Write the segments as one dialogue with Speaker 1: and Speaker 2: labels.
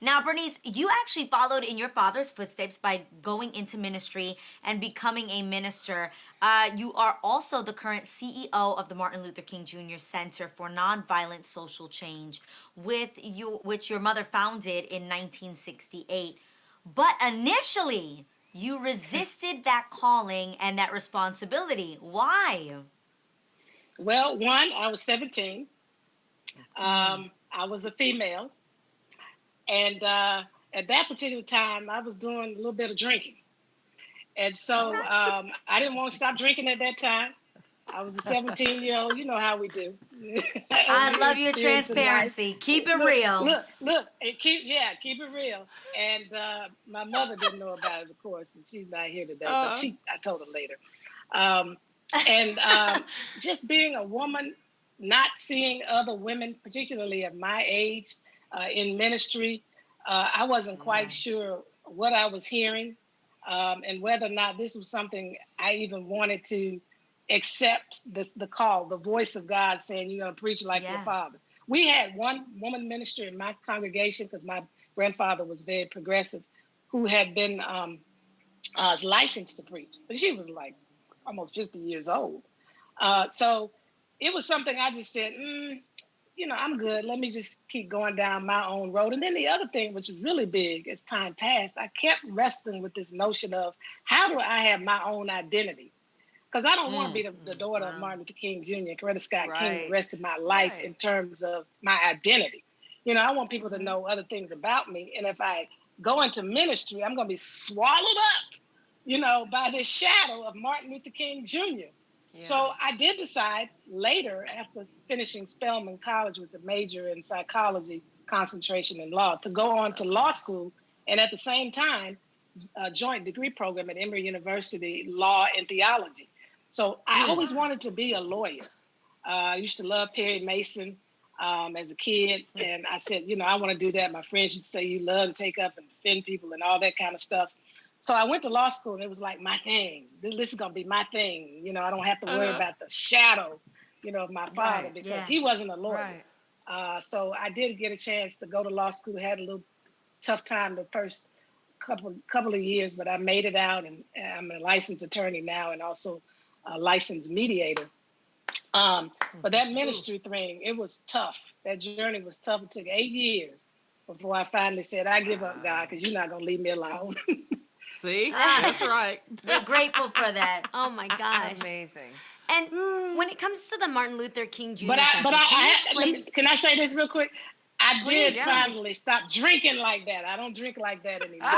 Speaker 1: Now, Bernice, you actually followed in your father's footsteps by going into ministry and becoming a minister. You are also the current CEO of the Martin Luther King Jr. Center for Nonviolent Social Change, which your mother founded in 1968. But initially, you resisted that calling and that responsibility. Why?
Speaker 2: Well, one, I was 17.
Speaker 1: Mm.
Speaker 2: I was a female. And at that particular time, I was doing a little bit of drinking. And so I didn't want to stop drinking at that time. I was a 17-year-old. You know how we do.
Speaker 1: I
Speaker 2: Early
Speaker 1: love your
Speaker 2: experience in life.
Speaker 1: transparency. Keep it
Speaker 2: Look,
Speaker 1: real.
Speaker 2: look. Keep it real. And my mother didn't know about it, of course, and she's not here today. But I told her later. Um, and just being a woman, not seeing other women, particularly of my age, in ministry, I wasn't quite
Speaker 1: Yeah.
Speaker 2: sure what I was hearing, and whether or not this was something I even wanted to accept the call, the voice of God saying, you're going to preach like your
Speaker 1: Yeah.
Speaker 2: father. We had one woman minister in my congregation because my grandfather was very progressive, who had been licensed to preach, but she was like almost 50 years old. So it was something I just said, I'm good. Let me just keep going down my own road. And then the other thing, which was really big as time passed, I kept wrestling with this notion of how do I have my own identity? Because I don't want to be the daughter of
Speaker 1: Wow.
Speaker 2: Martin Luther King Jr. and Coretta Scott King the
Speaker 3: Right.
Speaker 2: rest of my life in
Speaker 3: Right.
Speaker 2: terms of my identity. I want people to know other things about me. And if I go into ministry, I'm going to be swallowed up, by this shadow of Martin Luther King Jr.
Speaker 3: Yeah.
Speaker 2: So I did decide later, after finishing Spelman College with a major in psychology, concentration in law, to go on
Speaker 3: So
Speaker 2: to law school and at the same time, a joint degree program at Emory University, law and theology. So I
Speaker 1: Mm.
Speaker 2: always wanted to be a lawyer. I used to love Perry Mason as a kid. And I said, I want to do that. My friends used to say, you love to take up and defend people and all that kind of stuff. So I went to law school and it was like my thing. This is going to be my thing. I don't have to worry
Speaker 3: uh-huh.
Speaker 2: about the shadow, of my father
Speaker 3: Right.
Speaker 2: because
Speaker 1: Yeah.
Speaker 2: he wasn't a lawyer.
Speaker 3: Right.
Speaker 2: So I did get a chance to go to law school, had a little tough time the first couple of years, but I made it out, and I'm a licensed attorney now, and also a licensed mediator. But that
Speaker 1: Ooh.
Speaker 2: ministry thing, it was tough. That journey was tough. It took 8 years before I finally said, "I give up, God,
Speaker 3: Wow.
Speaker 2: because you're not gonna leave me alone."
Speaker 3: See?
Speaker 1: Ah,
Speaker 3: That's right.
Speaker 1: we're grateful for that.
Speaker 4: Oh my gosh.
Speaker 3: Amazing.
Speaker 4: And when it comes to the Martin Luther King
Speaker 2: but
Speaker 4: Jr.
Speaker 2: I, but
Speaker 4: Center,
Speaker 2: I,
Speaker 4: can you
Speaker 2: let
Speaker 4: explain?
Speaker 2: me, can I say this real quick? I did
Speaker 1: Please,
Speaker 3: Yeah.
Speaker 1: please.
Speaker 2: finally stop drinking like that. I don't drink like that anymore.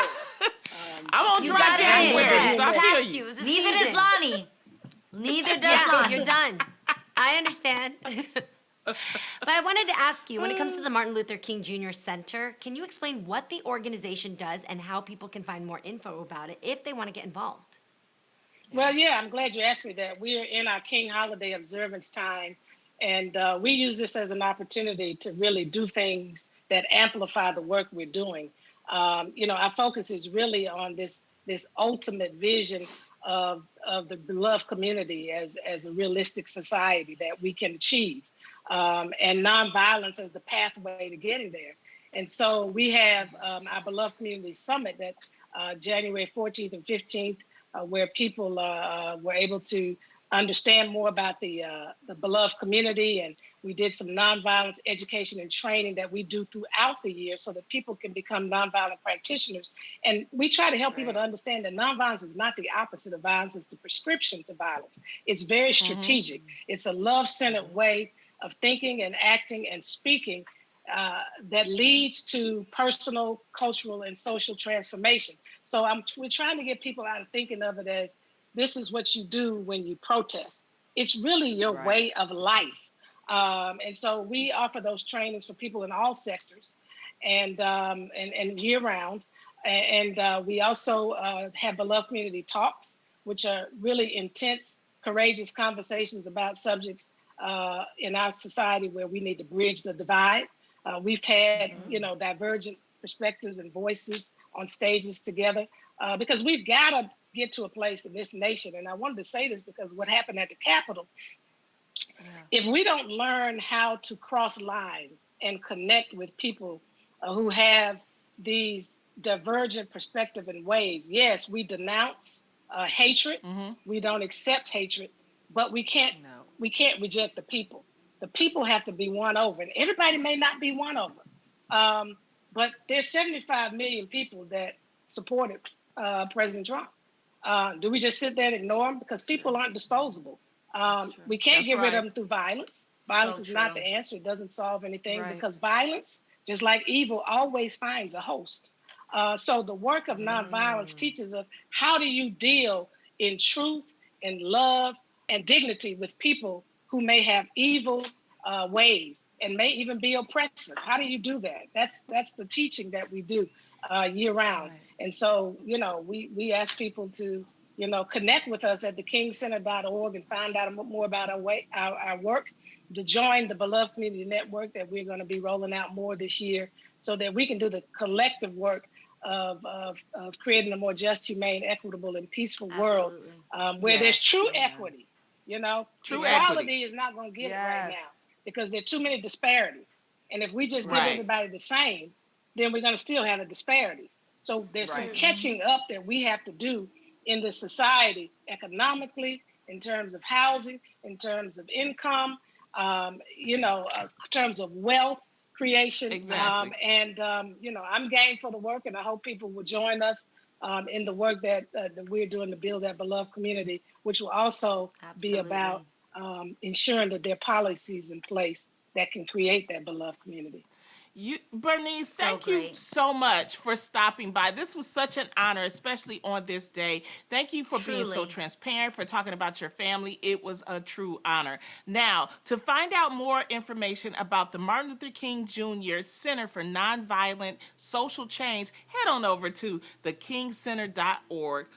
Speaker 3: I'm on
Speaker 4: You
Speaker 1: Good
Speaker 3: dry
Speaker 4: got
Speaker 1: for
Speaker 4: it
Speaker 1: you for
Speaker 4: in.
Speaker 3: January,
Speaker 4: It's
Speaker 3: so
Speaker 1: that.
Speaker 3: I feel
Speaker 4: past
Speaker 3: you.
Speaker 4: you. It was a
Speaker 1: Neither does
Speaker 4: season.
Speaker 1: Lonnie. Neither does
Speaker 4: Yeah, you're
Speaker 1: Lonnie.
Speaker 4: done. I understand. But I wanted to ask you, when it comes to the Martin Luther King Jr. Center, can you explain what the organization does and how people can find more info about it if they want to get involved?
Speaker 3: Yeah.
Speaker 2: Well, yeah, I'm glad you asked me that. We're in our King holiday observance time, and we use this as an opportunity to really do things that amplify the work we're doing. Our focus is really on this ultimate vision of the beloved community as a realistic society that we can achieve, and nonviolence as the pathway to getting there. And so we have our beloved community summit that January 14th and 15th, where people were able to understand more about the beloved community. And we did some nonviolence education and training that we do throughout the year so that people can become nonviolent practitioners. And we try to help people to
Speaker 3: Right.
Speaker 2: understand that nonviolence is not the opposite of violence, it's the prescription to violence. It's very strategic. It's a love-centered way of thinking and acting and speaking that leads to personal, cultural, and social transformation. So we're trying to get people out of thinking of it as this is what you do when you protest. It's really your
Speaker 3: Right.
Speaker 2: way of life. And so we offer those trainings for people in all sectors and year round. And we also have beloved community talks, which are really intense, courageous conversations about subjects in our society where we need to bridge the divide. We've had, divergent perspectives and voices on stages together because we've got to get to a place in this nation. And I wanted to say this because what happened at the Capitol,
Speaker 3: Yeah.
Speaker 2: if we don't learn how to cross lines and connect with people who have these divergent perspective and ways. Yes, we denounce hatred.
Speaker 3: Mm-hmm.
Speaker 2: We don't accept hatred, but we can't
Speaker 3: No.
Speaker 2: reject the people. The people have to be won over, and everybody may not be won over. But there's 75 million people that supported President Trump. Do we just sit there and ignore them? Because people aren't disposable.
Speaker 3: That's true.
Speaker 2: We can't
Speaker 3: That's
Speaker 2: get rid of
Speaker 3: right.
Speaker 2: them through violence.
Speaker 1: So
Speaker 2: Violence is not
Speaker 1: true.
Speaker 2: the answer. It doesn't solve anything
Speaker 3: Right.
Speaker 2: because violence, just like evil, always finds a host. So the work of nonviolence teaches us how do you deal in truth and love and dignity with people who may have evil ways and may even be oppressive. How do you do that? That's the teaching that we do year round.
Speaker 3: Right.
Speaker 2: And so, we ask people to, connect with us at thekingcenter.org and find out more about our work, to join the Beloved Community Network that we're going to be rolling out more this year so that we can do the collective work of creating a more just, humane, equitable, and peaceful world where there's
Speaker 3: Yes,
Speaker 2: true
Speaker 3: amen.
Speaker 2: equity.
Speaker 3: True
Speaker 2: Equality
Speaker 3: equity.
Speaker 2: is not going to get it right now
Speaker 3: Yes.
Speaker 2: because there are too many disparities. And if we just give
Speaker 3: Right.
Speaker 2: everybody the same, then we're going to still have the disparities. So there's some
Speaker 3: Right.
Speaker 2: catching up that we have to do in this society, economically, in terms of housing, in terms of income, in terms of wealth creation.
Speaker 3: Exactly.
Speaker 2: I'm game for the work, and I hope people will join us in the work that we're doing to build that beloved community, which will also be about ensuring that there are policies in place that can create that beloved community.
Speaker 3: Bernice,
Speaker 1: So
Speaker 3: thank you
Speaker 1: great.
Speaker 3: so much for stopping by. This was such an honor, especially on this day. Thank you for being so
Speaker 1: Truly.
Speaker 3: transparent, for talking about your family. It was a true honor. Now, to find out more information about the Martin Luther King Jr. Center for Nonviolent Social Change, head on over to thekingcenter.org.